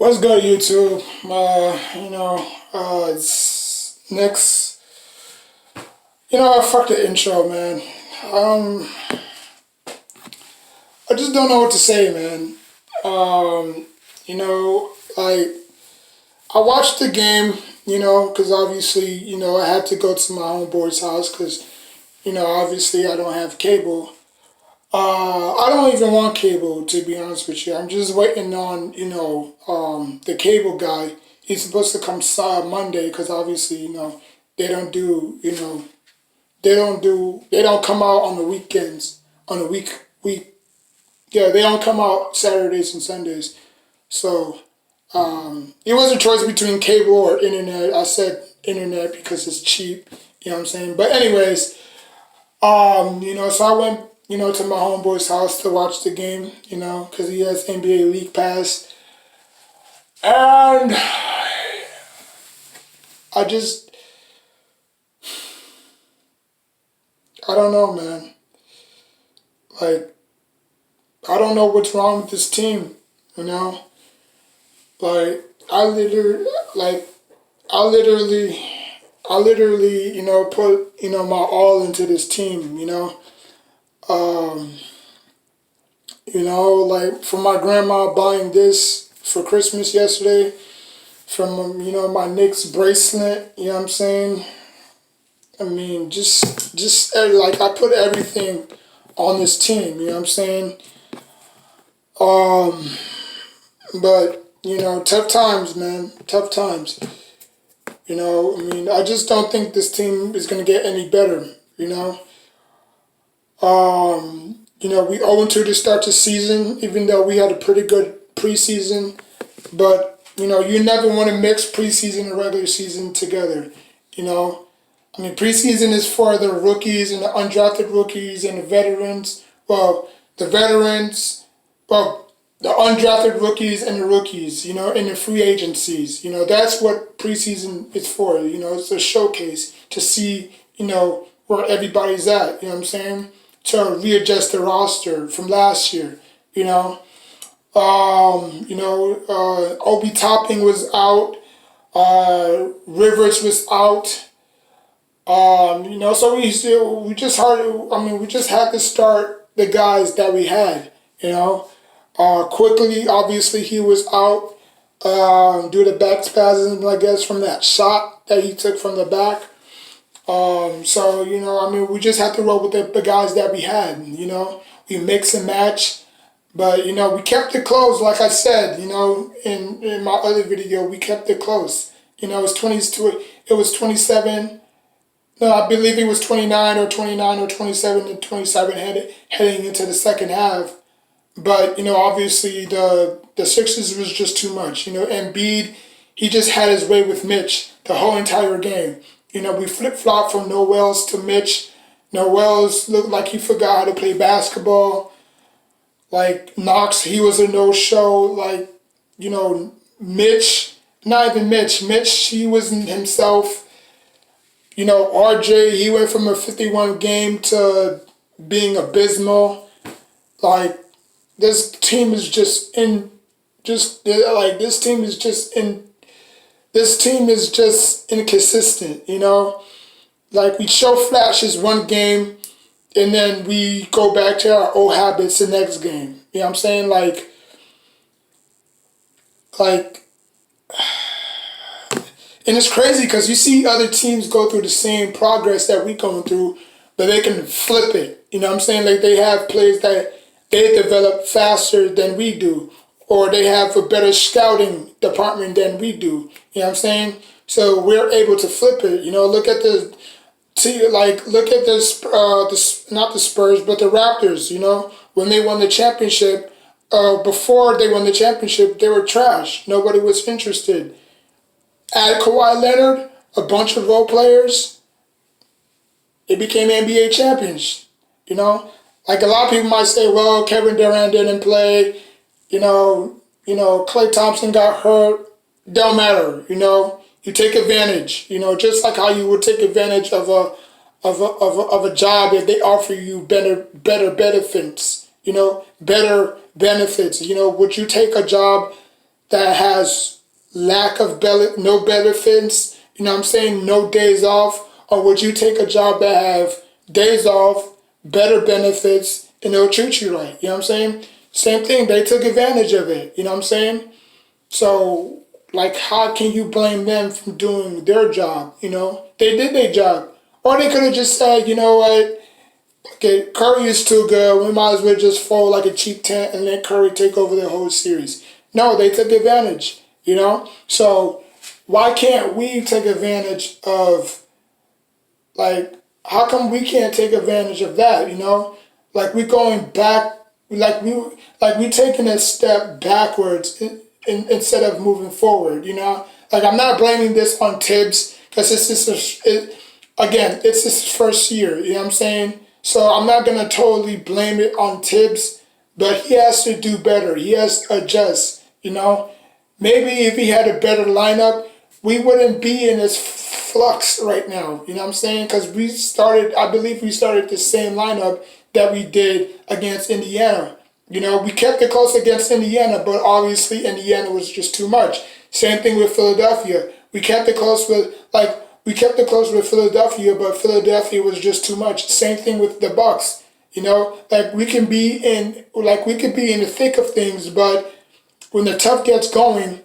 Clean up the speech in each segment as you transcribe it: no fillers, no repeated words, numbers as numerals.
What's good, YouTube? It's Knicks. Fuck the intro, man. Um, I just don't know what to say, man. Um, you know, like I watched the game, because obviously, I had to go to my homeboy's house because, obviously I don't have cable. I don't even want cable, to be honest with you. I'm just waiting on, the cable guy. He's supposed to come Monday because obviously, they don't do, they don't come out on the weekends, on the yeah, they don't come out Saturdays and Sundays. So, it was a choice between cable or internet. I said internet because it's cheap, you know what I'm saying? But anyways, so I went, to my homeboy's house to watch the game, because he has NBA League Pass. And I just, I don't know, man. Like, I don't know what's wrong with this team, you know? Like, I literally, like, I literally, I literally, put, my all into this team, Um, like for my grandma buying this for Christmas yesterday, from my Knicks bracelet. You know what I'm saying? I mean, like I put everything on this team. You know what I'm saying? Um, but tough times, man. Tough times. I mean, I just don't think this team is gonna get any better. We 0-2 to start the season, even though we had a pretty good preseason. But, you never want to mix preseason and regular season together. You know, I mean, preseason is for the rookies and the undrafted rookies and the veterans. Well, the veterans, well, the undrafted rookies and the rookies, and the free agencies. That's what preseason is for. It's a showcase to see, where everybody's at. You know what I'm saying? To readjust the roster from last year. You know, Obi Topping was out. Rivers was out. So we just we just had to start the guys that we had. Quickly, obviously he was out due to back spasms, I guess, from that shot that he took from the back. We just have to roll with the guys that we had. We mix and match, but we kept it close. Like I said, in my other video, we kept it close. It was 22. It was 27. No, I believe it was 29 or 27 and 27 heading into the second half. But obviously the Sixers was just too much. Embiid, he just had his way with Mitch the whole entire game. We flip-flopped from Noel's to Mitch. Noel's looked like he forgot how to play basketball. Like, Knox, he was a no-show. Like, Mitch, not even Mitch. Mitch, he wasn't himself. RJ, he went from a 51 game to being abysmal. Like, this team is just this team is just inconsistent, Like, we show flashes one game, and then we go back to our old habits the next game. You know what I'm saying? And it's crazy because you see other teams go through the same progress that we going through, but they can flip it. You know what I'm saying? Like, they have players that they develop faster than we do, or they have a better scouting department than we do. You know what I'm saying? So we're able to flip it. Look at not the Spurs, but the Raptors. When they won the championship, before they won the championship, they were trash. Nobody was interested. Add Kawhi Leonard, a bunch of role players, they became NBA champions. Like, a lot of people might say, well, Kevin Durant didn't play. Klay Thompson got hurt. Don't matter. You take advantage. Just like how you would take advantage of a job if they offer you better benefits. Better benefits. Would you take a job that has lack of no benefits, you know what I'm saying, no days off, or would you take a job that have days off, better benefits, and they'll treat you right? You know what I'm saying? Same thing, they took advantage of it, you know what I'm saying? So, like, how can you blame them for doing their job? You know, they did their job. Or they could have just said, you know what, okay, Curry is too good. We might as well just fold like a cheap tent and let Curry take over the whole series. No, they took advantage, you know? So why can't we take advantage of, like, how come we can't take advantage of that, you know? Like, we going back, we taking a step backwards instead of moving forward, you know? Like, I'm not blaming this on Tibbs because it's his first year, you know what I'm saying? So I'm not going to totally blame it on Tibbs, but he has to do better. He has to adjust, you know? Maybe if he had a better lineup, we wouldn't be in this flux right now, you know what I'm saying? Because I believe we started the same lineup that we did against Indiana. You know, we kept it close against Indiana, but obviously Indiana was just too much. Same thing with Philadelphia. We kept it close with Philadelphia, but Philadelphia was just too much. Same thing with the Bucks. You know, like we could be in the thick of things, but when the tough gets going,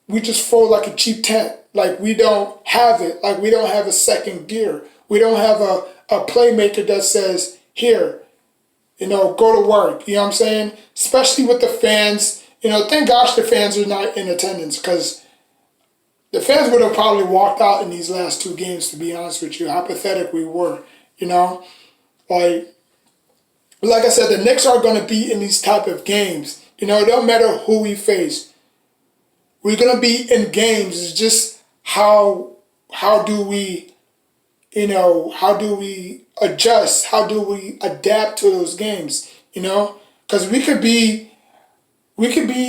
we just fold like a cheap tent. Like we don't have it. Like we don't have a second gear. We don't have a playmaker that says, here, you know, go to work. You know what I'm saying? Especially with the fans. You know, thank gosh the fans are not in attendance because the fans would have probably walked out in these last two games, to be honest with you. How pathetic we were, you know? Like I said, the Knicks are going to be in these type of games. You know, it don't matter who we face. We're going to be in games. It's just how do we, you know, how do we adjust? How do we adapt to those games, you know? Because we could be,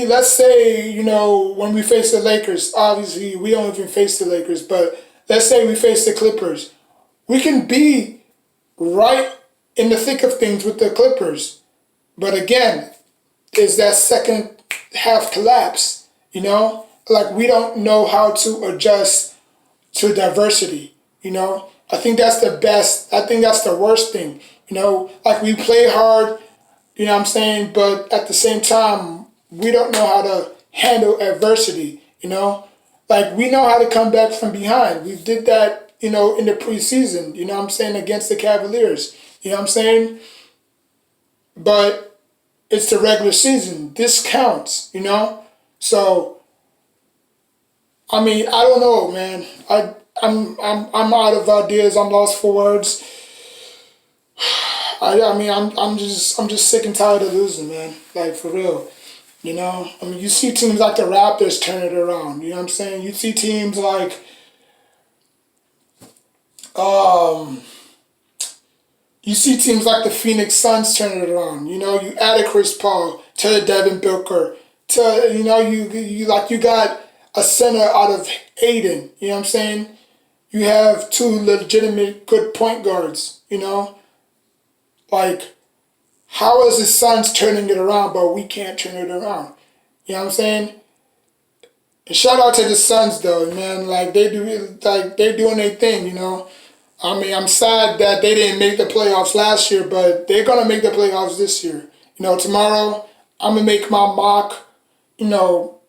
let's say, you know, when we face the Lakers, obviously we don't even face the Lakers, but let's say we face the Clippers. We can be right in the thick of things with the Clippers. But again, is that second half collapse, you know? Like we don't know how to adjust to diversity, you know? I think that's the worst thing, you know? Like we play hard, you know what I'm saying? But at the same time, we don't know how to handle adversity, you know? Like we know how to come back from behind. We did that, you know, in the preseason, you know what I'm saying, against the Cavaliers, you know what I'm saying? But it's the regular season. This counts, you know? So, I mean, I don't know, man. I'm out of ideas. I'm lost for words. I'm just sick and tired of losing, man. Like for real. You know? I mean, you see teams like the Raptors turn it around. You know what I'm saying? You see teams like the Phoenix Suns turn it around. You know, you added Chris Paul to Devin Booker. You got a center out of Aiden. You know what I'm saying? You have two legitimate good point guards, you know? Like, how is the Suns turning it around, but we can't turn it around? You know what I'm saying? And shout out to the Suns though, man. Like they're doing their thing, you know? I mean, I'm sad that they didn't make the playoffs last year, but they're gonna make the playoffs this year. You know, tomorrow I'm gonna make my mock, you know,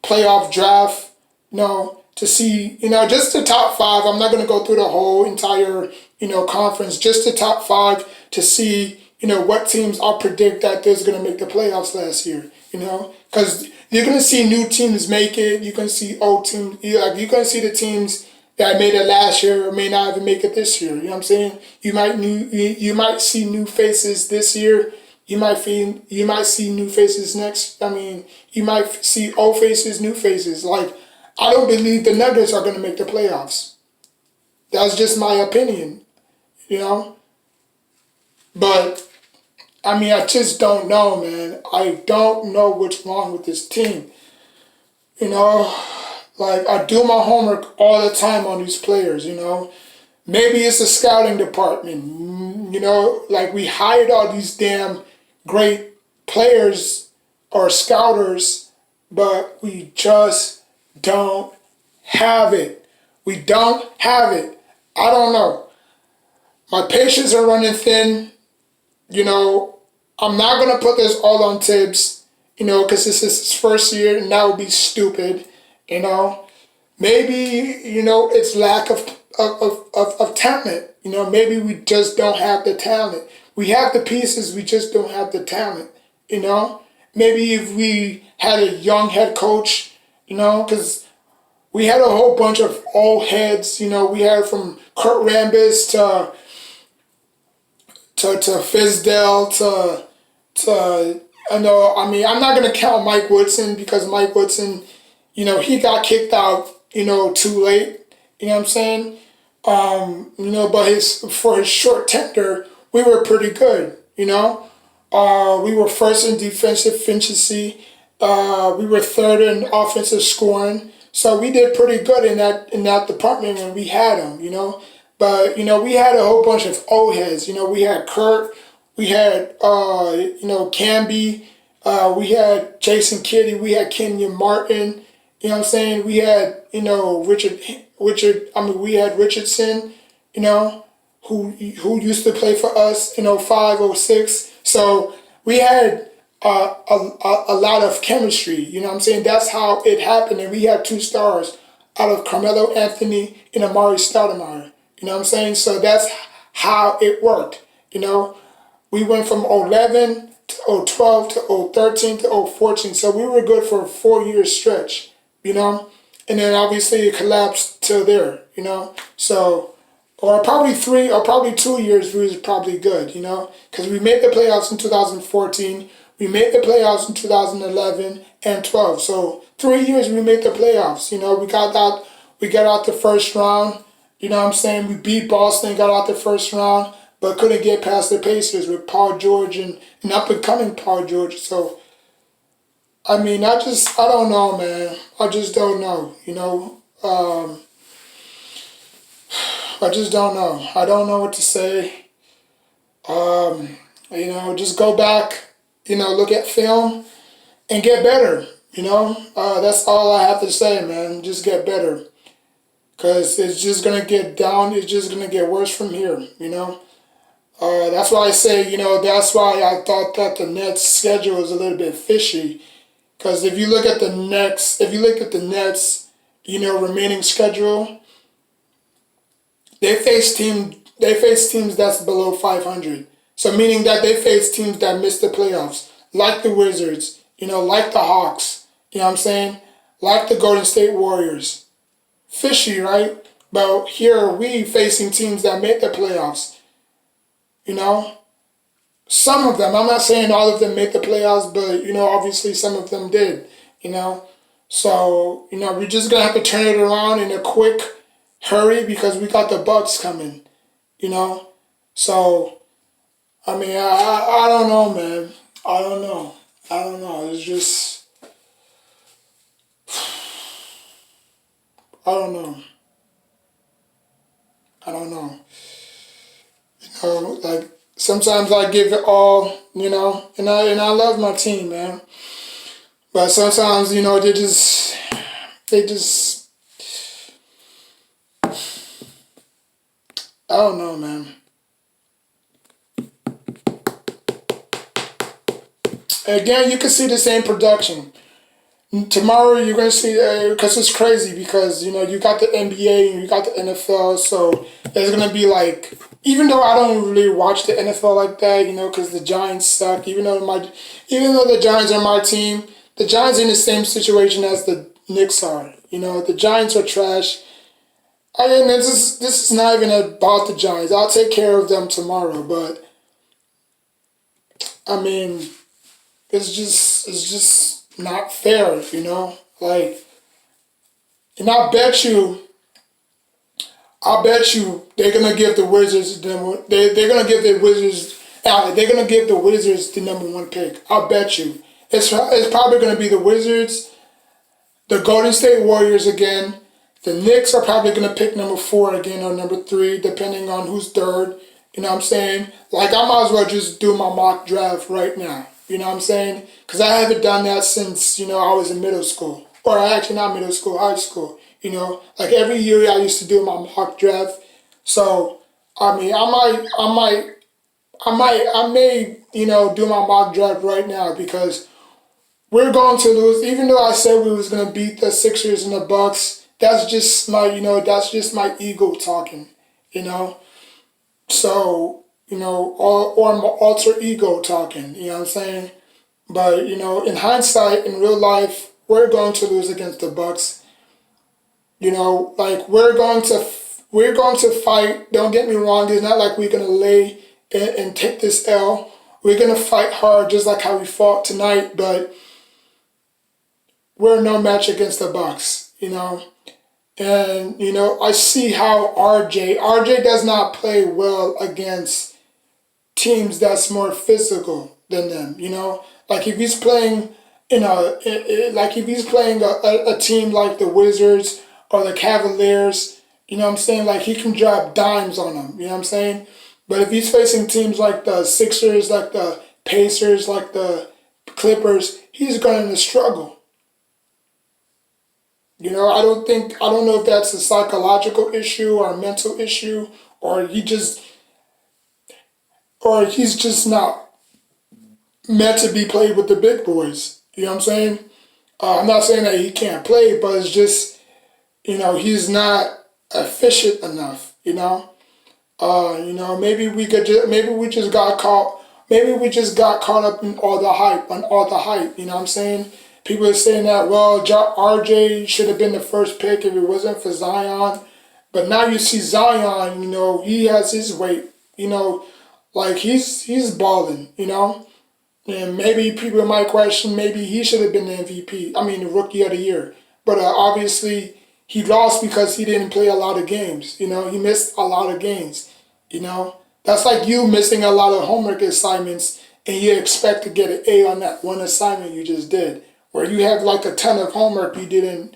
playoff draft, you know, to see, you know, just the top five. I'm not going to go through the whole entire, you know, conference, just the top five to see, you know, what teams I'll predict that there's going to make the playoffs last year, you know, because you're going to see new teams make it. You're going to see old teams, you're going to see the teams that made it last year or may not even make it this year. You know what I'm saying? You might see new faces this year. You might see new faces next. I mean, you might see old faces, new faces. Like, I don't believe the Nuggets are going to make the playoffs. That's just my opinion, you know? But, I mean, I just don't know, man. I don't know what's wrong with this team. You know? Like, I do my homework all the time on these players, you know? Maybe it's the scouting department, you know? Like, we hired all these damn great players or scouters, but we just don't have it. We don't have it. I don't know. My patience are running thin. You know, I'm not going to put this all on Tibbs, because this is his first year and that would be stupid, you know. Maybe, it's lack of talent. Maybe we just don't have the talent. We have the pieces, we just don't have the talent, you know. Maybe if we had a young head coach, because we had a whole bunch of old heads, we had from Kurt Rambis to Fizdale to I'm not gonna count Mike Woodson because Mike Woodson, he got kicked out, too late. You know what I'm saying? But for his short tenure, we were pretty good. We were first in defensive efficiency. We were third in offensive scoring. So we did pretty good in that department when we had him. But we had a whole bunch of old heads. We had Kurt, we had Camby, we had Jason Kidd, we had Kenyon Martin. You know what I'm saying? We had we had Richardson, who used to play for us in 05, 06. So we had a lot of chemistry. You know what I'm saying? That's how it happened. And we had two stars out of Carmelo Anthony and Amari Stoudemire. You know what I'm saying? So that's how it worked. We went from 11 to 012 to 013 to 014. So we were good for a 4-year stretch, and then obviously it collapsed till there, So, or probably 3 or probably 2 years we was probably good, because we made the playoffs in 2014. We made the playoffs in 2011 and 12. So 3 years we made the playoffs. We got out the first round. You know what I'm saying? We beat Boston, got out the first round, but couldn't get past the Pacers with Paul George and up and coming Paul George. So, I don't know, man. I just don't know, I just don't know. I don't know what to say. Just go back, look at film and get better, That's all I have to say, man. Just get better. Because it's just going to get down. It's just going to get worse from here, That's why I say, that's why I thought that the Nets schedule is a little bit fishy. Because if you look at the Nets, remaining schedule, they face teams that's below 500. So meaning that they face teams that miss the playoffs, like the Wizards, like the Hawks, you know what I'm saying? Like the Golden State Warriors. Fishy, right? But here we facing teams that made the playoffs. Some of them, I'm not saying all of them made the playoffs, but obviously some of them did, So, we're just gonna have to turn it around in a quick hurry because we got the Bucks coming, So, I don't know, man. I don't know. It's just, I don't know. Like sometimes I give it all, and I love my team, man. But sometimes, they just, I don't know, man. Again, you can see the same production. Tomorrow you're going to see, because it's crazy because, you got the NBA and you got the NFL, so it's going to be like, even though I don't really watch the NFL like that, because the Giants suck, even though the Giants are my team, the Giants are in the same situation as the Knicks are. The Giants are trash. This is not even about the Giants. I'll take care of them tomorrow, but, it's just not fair, Like, and I bet you they're gonna give the Wizards they're gonna give the Wizards the number 1 pick. I'll bet you. It's probably gonna be the Wizards, the Golden State Warriors again. The Knicks are probably gonna pick number 4 again or number 3, depending on who's third. You know what I'm saying? Like I might as well just do my mock draft right now. You know what I'm saying? Because I haven't done that since, I was in middle school. Or actually not middle school, high school. Like every year I used to do my mock draft. So, I mean, I may, do my mock draft right now because we're going to lose. Even though I said we was going to beat the Sixers and the Bucks, that's just my ego talking, you know? So, or my alter ego talking, you know what I'm saying? But in hindsight, in real life, we're going to lose against the Bucks. Like we're going to fight. Don't get me wrong. It's not like we're gonna lay and take this L. We're gonna fight hard, just like how we fought tonight. But we're no match against the Bucks. And I see how RJ does not play well against teams that's more physical than them. Like if he's playing like if he's playing a team like the Wizards or the Cavaliers, you know what I'm saying? Like he can drop dimes on them, you know what I'm saying? But if he's facing teams like the Sixers, like the Pacers, like the Clippers, he's going to struggle. I don't know if that's a psychological issue or a mental issue, or he's just not meant to be played with the big boys. You know what I'm saying? I'm not saying that he can't play, but it's just, he's not efficient enough. Maybe we just got caught. Maybe we just got caught up in all the hype, on all the hype. You know what I'm saying? People are saying that, well, RJ should have been the first pick if it wasn't for Zion. But now you see Zion, he has his weight, like he's balling, And maybe people might question maybe he should have been the MVP. I mean, the rookie of the year. But obviously he lost because he didn't play a lot of games. He missed a lot of games. That's like you missing a lot of homework assignments and you expect to get an A on that one assignment you just did, where you have like a ton of homework you didn't,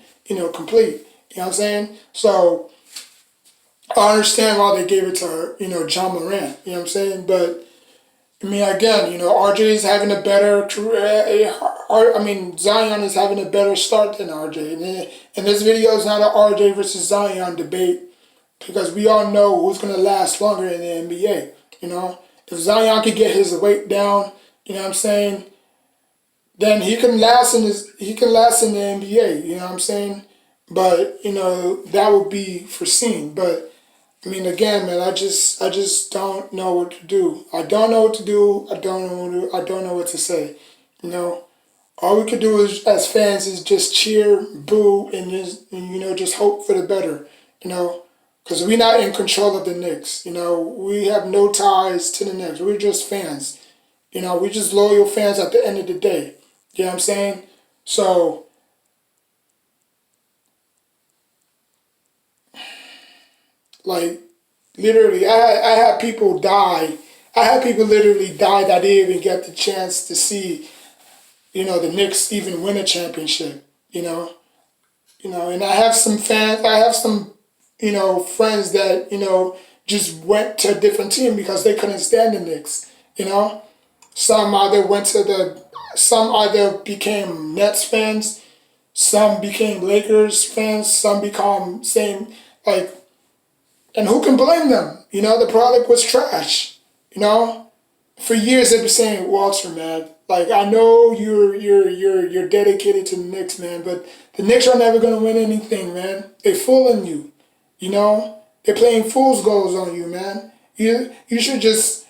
complete. You know what I'm saying? So I understand why they gave it to, John Morant. You know what I'm saying? But I mean, again, RJ is having a better career. Zion is having a better start than RJ. And this video is not an RJ versus Zion debate because we all know who's going to last longer in the NBA. If Zion could get his weight down, you know what I'm saying, then he can last in the NBA. You know what I'm saying? But that would be foreseen. But I mean, again, man, I just don't know what to do. I don't know what to do. I don't know what to say. All we could do is, as fans, is just cheer, boo, and just hope for the better. Because we're not in control of the Knicks. We have no ties to the Knicks. We're just fans. We're just loyal fans at the end of the day. You know what I'm saying? So, like, literally, I had people die. I had people literally die that didn't even get the chance to see, the Knicks even win a championship. And I have some fans. I have some, friends that just went to a different team because they couldn't stand the Knicks. Some either went to some either became Nets fans, some became Lakers fans, some become same like. And who can blame them? The product was trash. For years they've been saying, Walter, man, like I know you're dedicated to the Knicks, man, but the Knicks are never gonna win anything, man. They're fooling you. They're playing fool's goals on you, man. You should just,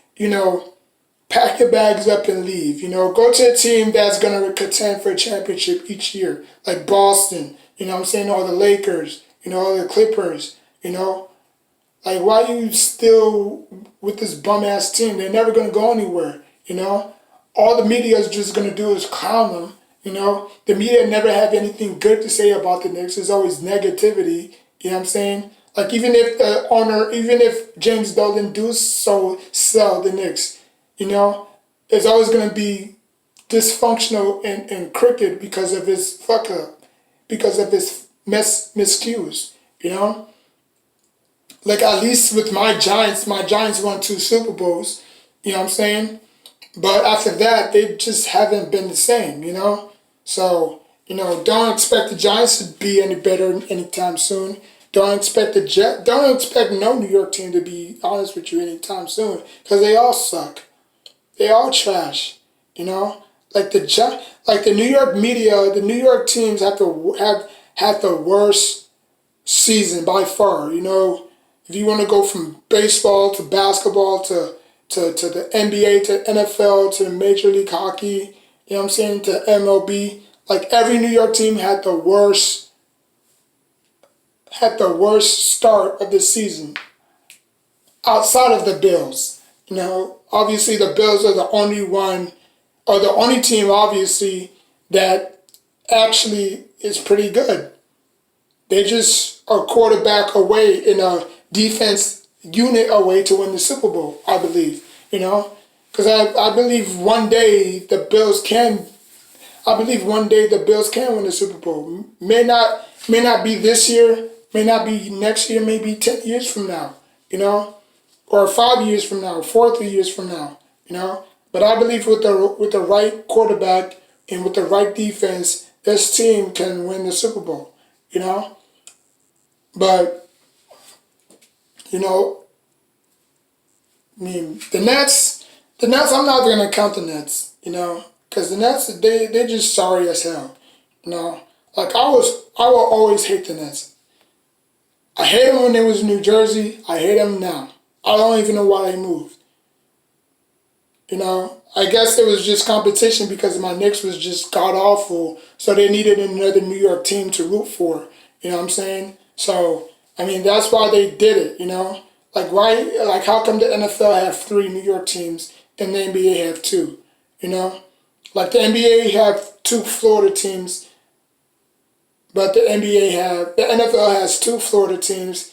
pack your bags up and leave. Go to a team that's gonna contend for a championship each year, like Boston. I'm saying, or the Lakers. Or the Clippers. Like, why are you still with this bum ass team? They're never gonna go anywhere. All the media is just gonna do is clown them. The media never have anything good to say about the Knicks. There's always negativity. You know what I'm saying? Like even if James Dolan do sell the Knicks, it's always gonna be dysfunctional and crooked because of his fuck up, because of his miscues. Like at least with my Giants won 2 Super Bowls. You know what I'm saying? But after that, they just haven't been the same, you know? So, don't expect the Giants to be any better anytime soon. Don't expect no New York team to be honest with you anytime soon, because they all suck. They all trash, you know? Like the New York media, the New York teams have had the worst season by far. If you want to go from baseball to basketball to the NBA to NFL to Major League Hockey, you know what I'm saying, to MLB, like every New York team had the worst start of the season outside of the Bills. Obviously the Bills are the only team, obviously, that actually is pretty good. They just are quarterback away in a defense unit away to win the Super Bowl, I believe. Because I believe one day the Bills can. I believe one day the Bills can win the Super Bowl. May not be this year, may not be next year, maybe 10 years from now. Or 5 years from now, 4 3 years from now. But I believe with the right quarterback and with the right defense, this team can win the Super Bowl. You know, but you know, I mean, the Nets. I'm not gonna count the Nets. Because the Nets, they just sorry as hell. Like I will always hate the Nets. I hate them when they was in New Jersey. I hate them now. I don't even know why they moved. I guess it was just competition because my Knicks was just god awful, so they needed another New York team to root for. You know what I'm saying? So I mean that's why they did it. Like why? Like how come the NFL have three New York teams and the NBA have two? You know, like the NBA have two Florida teams, but the NFL has two Florida teams.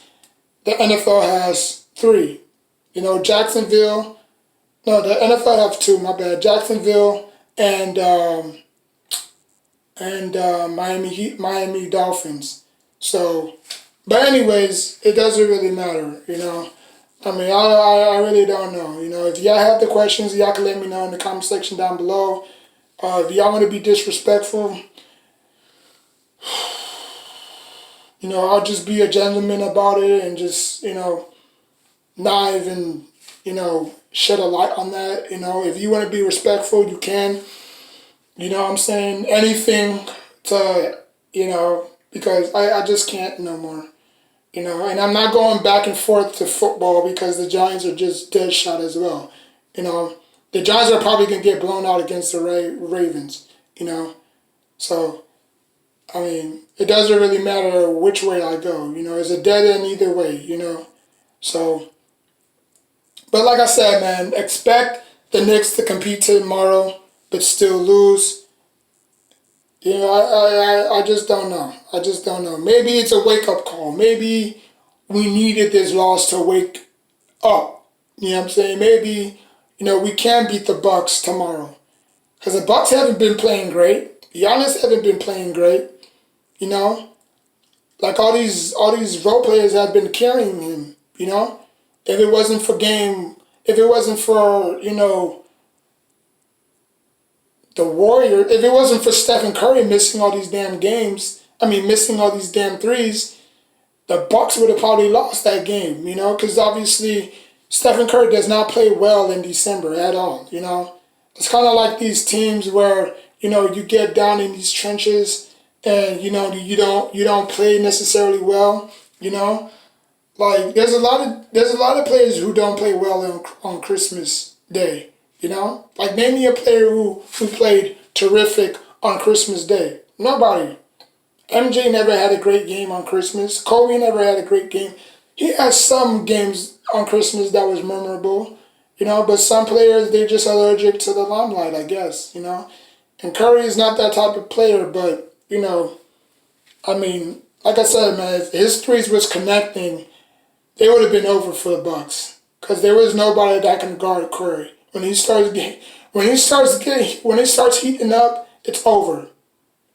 The NFL has three. Jacksonville. No, the NFL have two. My bad. Jacksonville and Miami Heat, Miami Dolphins. So, but anyways, it doesn't really matter. I mean, I really don't know. If y'all have the questions, y'all can let me know in the comment section down below. If y'all want to be disrespectful, I'll just be a gentleman about it and just not even shed a light on that. If you want to be respectful, you can. What I'm saying? Anything to, because I just can't no more. And I'm not going back and forth to football because the Giants are just dead shot as well. The Giants are probably going to get blown out against the Ravens, So, I mean, it doesn't really matter which way I go. It's a dead end either way, So, but like I said, man, expect the Knicks to compete tomorrow but still lose. I just don't know. I just don't know. Maybe it's a wake-up call. Maybe we needed this loss to wake up. You know what I'm saying? Maybe, we can beat the Bucks tomorrow. Because the Bucks haven't been playing great. Giannis haven't been playing great. Like all these role players have been carrying him. If it wasn't for the Warrior, if it wasn't for Stephen Curry missing all these damn games, missing all these damn threes, the Bucks would have probably lost that game, because obviously Stephen Curry does not play well in December at all, It's kind of like these teams where, you get down in these trenches and, you don't play necessarily well, Like there's a lot of players who don't play well on Christmas Day. Like name me a player who played terrific on Christmas Day. Nobody. MJ never had a great game on Christmas. Kobe never had a great game. He had some games on Christmas that was memorable, but some players they're just allergic to the limelight, I guess, And Curry is not that type of player, but like I said, man, if his threes was connecting, they would have been over for the Bucks because there was nobody that can guard Curry. When he starts heating up, it's over.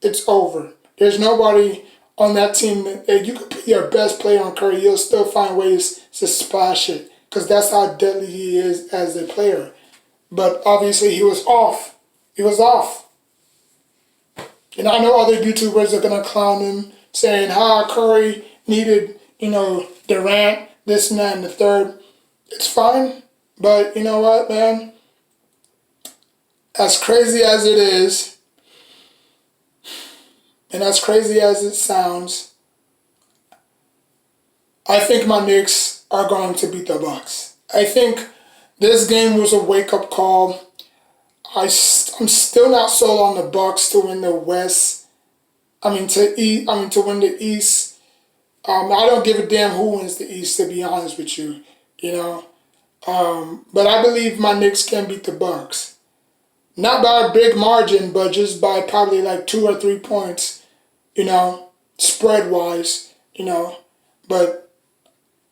It's over. There's nobody on that team that you could put your best player on Curry, you'll still find ways to splash it because that's how deadly he is as a player. but obviously he was off. He was off. And I know other YouTubers are gonna clown him, saying, Curry needed, Durant, this and that and the third. It's fine, but you know what, man? As crazy as it is, and as crazy as it sounds, I think my Knicks are going to beat the Bucks. I think this game was a wake-up call. I'm still not sold on the Bucks to win the West. To win the East. I don't give a damn who wins the East, to be honest with you. But I believe my Knicks can beat the Bucks. Not by a big margin, but just by probably like 2 or 3 points. Spread-wise. But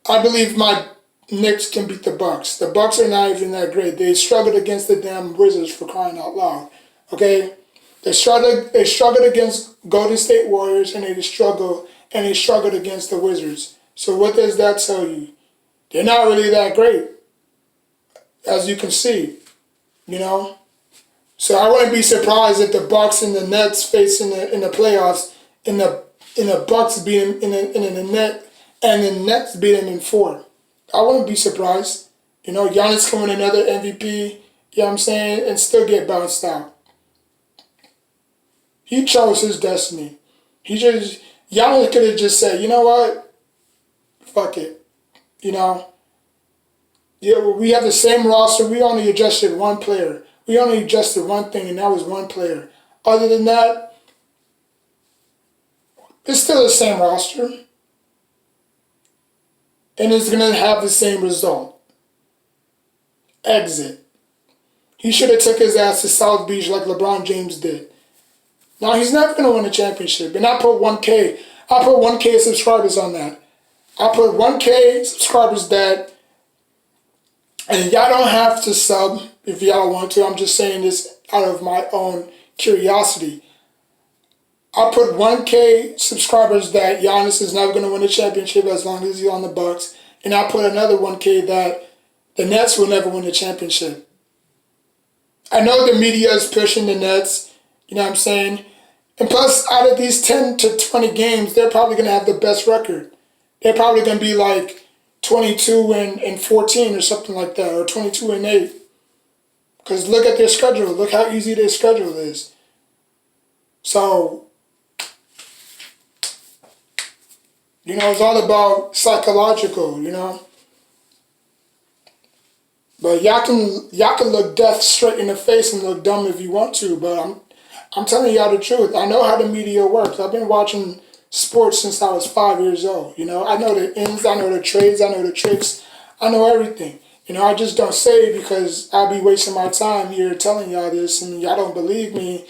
I believe my Knicks can beat the Bucks. The Bucks are not even that great. They struggled against the damn Wizards, for crying out loud. Okay? They struggled against Golden State Warriors, and they struggled against the Wizards. So what does that tell you? They're not really that great, as you can see. So I wouldn't be surprised if the Bucks and the Nets face in the playoffs, in the Bucks beating in the net, and the Nets beat them in 4. I wouldn't be surprised. Giannis can win another MVP, you know what I'm saying, and still get bounced out. He chose his destiny. Giannis could have just said, you know what? Fuck it. Yeah, we have the same roster. We only adjusted one player. We only adjusted one thing, and that was one player. Other than that, it's still the same roster. And it's going to have the same result. Exit. He should have took his ass to South Beach like LeBron James did. Now, he's never going to win a championship. And I put 1K. I put 1K subscribers on that. I put 1K subscribers that, and y'all don't have to sub if y'all want to. I'm just saying this out of my own curiosity. I put 1K subscribers that Giannis is never going to win a championship as long as he's on the Bucks. And I put another 1K that the Nets will never win a championship. I know the media is pushing the Nets, you know what I'm saying? And plus, out of these 10 to 20 games, they're probably going to have the best record. They're probably going to be like 22 and 14 or something like that, or 22 and 8. Because look at their schedule. Look how easy their schedule is. So, it's all about psychological, But y'all can look death straight in the face and look dumb if you want to, but I'm telling y'all the truth. I know how the media works. I've been watching sports since I was 5 years old. I know the ins, I know the trades, I know the tricks, I know everything. I just don't say it because I'll be wasting my time here telling y'all this and y'all don't believe me.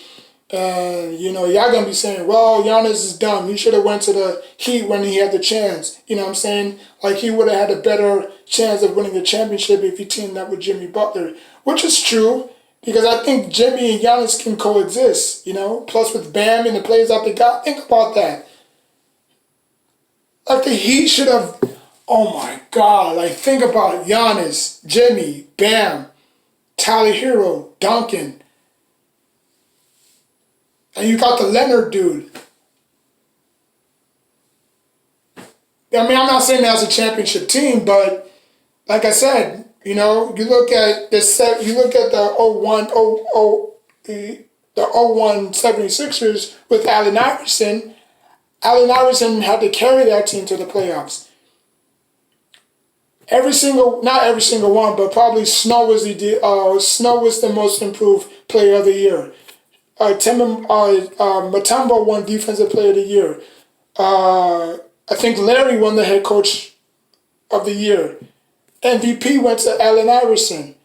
And, y'all going to be saying, well, Giannis is dumb. He should have went to the Heat when he had the chance. You know what I'm saying? Like, he would have had a better chance of winning a championship if he teamed up with Jimmy Butler. Which is true, because I think Jimmy and Giannis can coexist, Plus with Bam and the players that they got. Think about that. Like, the Heat should have... Oh, my God. Like, think about Giannis, Jimmy, Bam, Tyler Hero, Duncan... And you got the Leonard dude. I'm not saying that's a championship team, but like I said, you look at the 01 76ers with Allen Iverson. Allen Iverson had to carry that team to the playoffs. Not every single one, but probably Snow was the most improved player of the year. Mutombo won Defensive Player of the Year. I think Larry won the Head Coach of the Year. MVP went to Allen Iverson.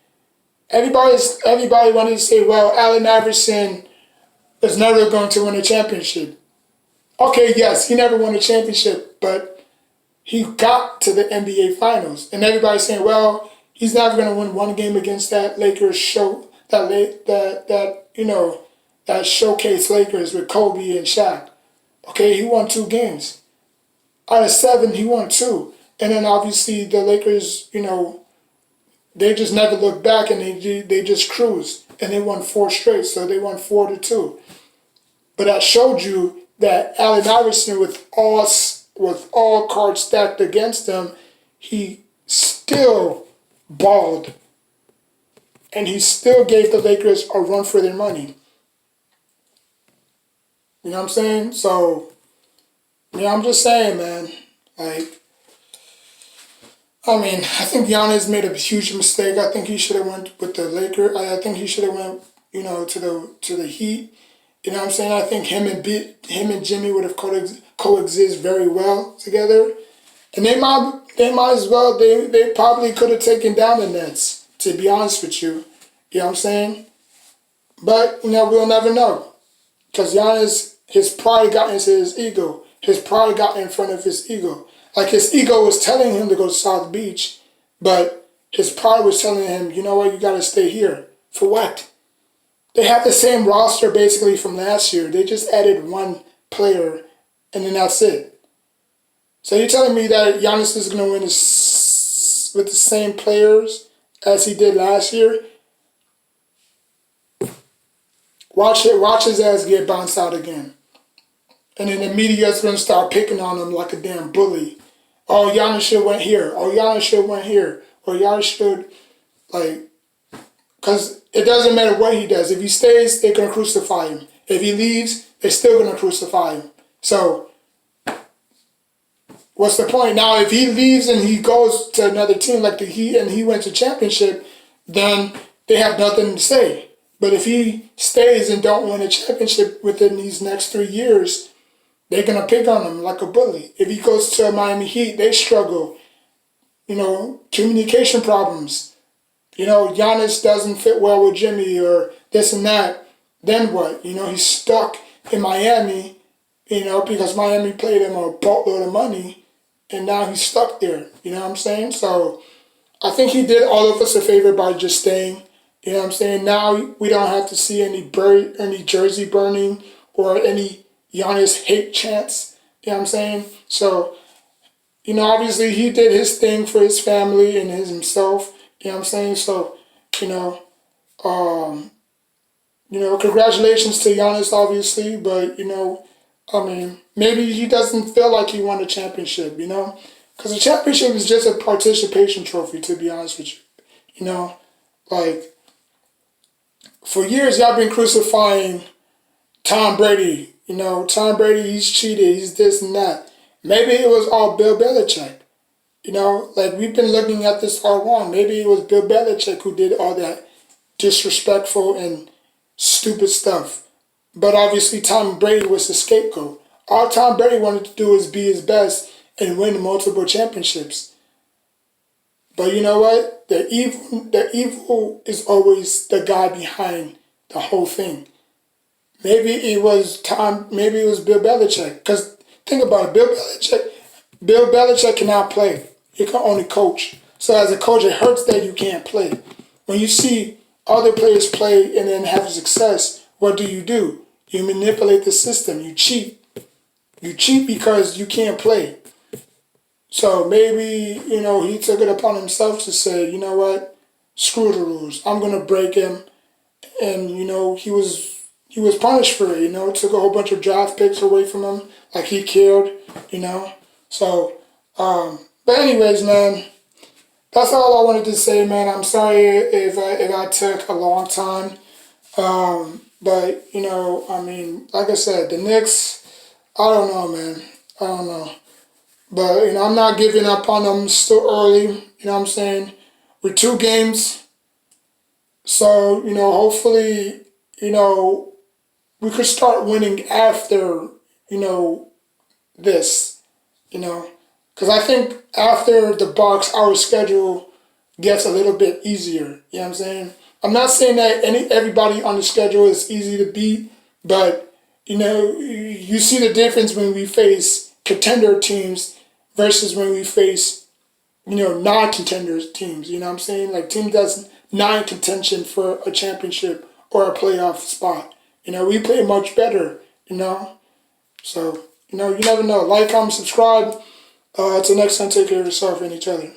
Everybody wanted to say, well, Allen Iverson is never going to win a championship. Okay, yes, he never won a championship, but he got to the NBA Finals. And everybody's saying, well, he's never going to win one game against that Lakers show, that showcase Lakers with Kobe and Shaq. Okay, he won 2 games. Out of 7, he won 2. And then obviously the Lakers, they just never looked back and they just cruised and they won 4 straight. So they won 4-2. But that showed you that Allen Iverson, with all cards stacked against him, he still balled, and he still gave the Lakers a run for their money. You know what I'm saying? So, yeah, I'm just saying, man. Like, I mean, I think Giannis made a huge mistake. I think he should have went with the Lakers. I think he should have went, to the Heat. You know what I'm saying? I think him and Jimmy would have coexist very well together. And they might as well, they probably could have taken down the Nets, to be honest with you. You know what I'm saying? But, we'll never know. Because Giannis, his pride got into his ego. His pride got in front of his ego. Like, his ego was telling him to go to South Beach, but his pride was telling him, you know what, you got to stay here. For what? They have the same roster basically from last year. They just added one player, and then that's it. So you're telling me that Giannis is going to win with the same players as he did last year? Watch his ass get bounced out again. And then the media's going to start picking on him like a damn bully. Oh, Giannis should went here. Oh, Giannis should went here. Or Giannis should, because it doesn't matter what he does. If he stays, they're going to crucify him. If he leaves, they're still going to crucify him. So, what's the point? Now, if he leaves and he goes to another team like the Heat and he wins a championship, then they have nothing to say. But if he stays and don't win a championship within these next 3 years, they're going to pick on him like a bully. If he goes to Miami Heat, they struggle. Communication problems. Giannis doesn't fit well with Jimmy or this and that. Then what? He's stuck in Miami, because Miami paid him a boatload of money, and now he's stuck there. You know what I'm saying? So I think he did all of us a favor by just staying. You know what I'm saying? Now we don't have to see any jersey burning or any Giannis hate chants. You know what I'm saying? So, obviously he did his thing for his family and himself. You know what I'm saying? So, congratulations to Giannis, obviously, but, maybe he doesn't feel like he won a championship, Because a championship is just a participation trophy, to be honest with you. For years, y'all been crucifying Tom Brady. Tom Brady, he's cheated, he's this and that. Maybe it was all Bill Belichick. We've been looking at this all wrong. Maybe it was Bill Belichick who did all that disrespectful and stupid stuff. But obviously Tom Brady was the scapegoat. All Tom Brady wanted to do was be his best and win multiple championships. But you know what? The evil is always the guy behind the whole thing. Maybe it was Bill Belichick. Because think about it, Bill Belichick cannot play. He can only coach. So as a coach, it hurts that you can't play. When you see other players play and then have success, what do? You manipulate the system. You cheat. You cheat because you can't play. So maybe, he took it upon himself to say, you know what? Screw the rules. I'm going to break him. And, he was punished for it, took a whole bunch of draft picks away from him, like he cared, So, but anyways, man, that's all I wanted to say, man. I'm sorry if I took a long time. But, like I said, the Knicks, I don't know, man. I don't know. But, I'm not giving up on them. Still early, you know what I'm saying? With 2 games. So, hopefully, we could start winning after, this, Because I think after the Bucks, our schedule gets a little bit easier. You know what I'm saying? I'm not saying that everybody on the schedule is easy to beat, but, you see the difference when we face contender teams versus when we face, non-contenders teams. You know what I'm saying? Like team that's not in contention for a championship or a playoff spot. We play much better, So, you never know. Like, comment, subscribe. Till next time, take care of yourself and each other.